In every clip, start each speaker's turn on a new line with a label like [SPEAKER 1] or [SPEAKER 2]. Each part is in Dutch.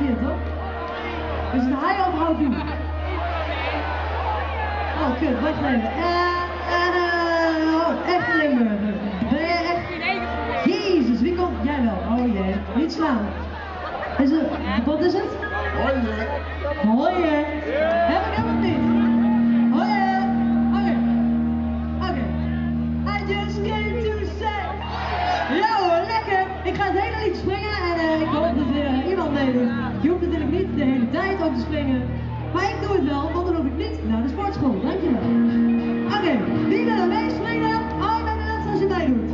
[SPEAKER 1] hier, toch? Is het hij of houdt u? Oh, kut, wacht even. Echt Limburger. Ben je echt... Jezus, wie komt... Jij wel. Oh jee, niet slaan. Is het... Wat is het?
[SPEAKER 2] Hoi.
[SPEAKER 1] Hoi. Heb ik hem of niet? Hoi. Oké. I just came to say... Ja hoor, lekker. Ik ga het hele lied springen en ik hoop dat iemand meedoet. Je hoeft natuurlijk niet de hele tijd ook te springen. Maar ik doe het wel, want dan hoef ik niet naar de sportschool. Dankjewel. Oké, wie wil er meespringen? Oh, ik ben de laatste als je meedoet.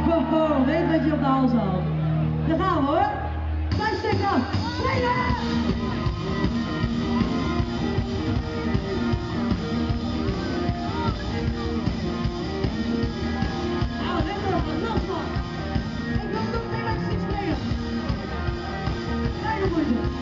[SPEAKER 1] Wow, weet wat je op de hals haalt. Daar gaan we hoor. 5 stukken af. Springen! Nou, lekker, los man. Ik wil nog niet met je springen. Kleine moeite.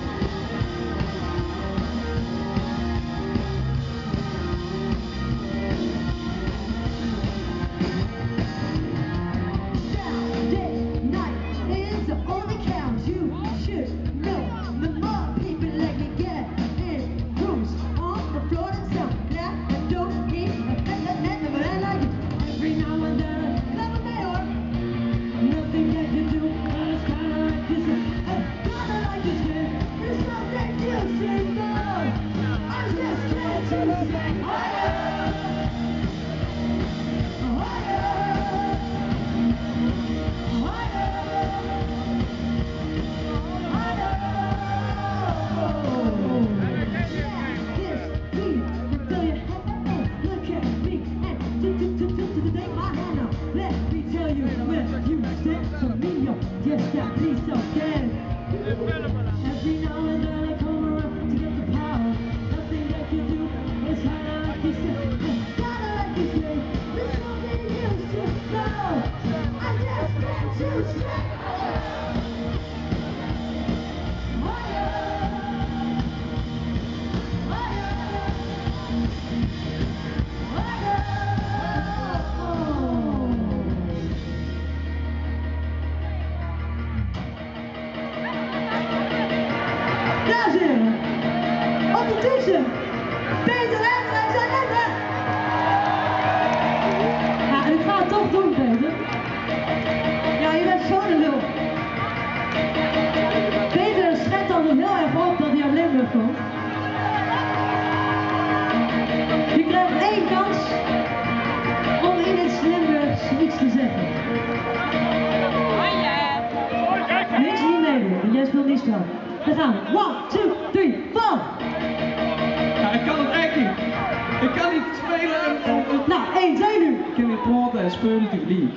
[SPEAKER 1] Dames en heren, op de toetsen, Peter en zijn netten. Ja, en ik ga het toch doen, Peter. Ja, je bent zo'n lul. Peter schrijft altijd heel erg op dat hij uit Limburg komt. Je krijgt 1 kans om in het Limburgs iets te zeggen. Niks niet meedoen, want jij speelt niet strak. Dan gaan we. 1, 2, 3, 4!
[SPEAKER 2] Ja, ik kan het echt niet. Ik kan niet spelen en...
[SPEAKER 1] Nou, 1, 2 nu!
[SPEAKER 2] Ik kan niet praten en spelen tegelijk.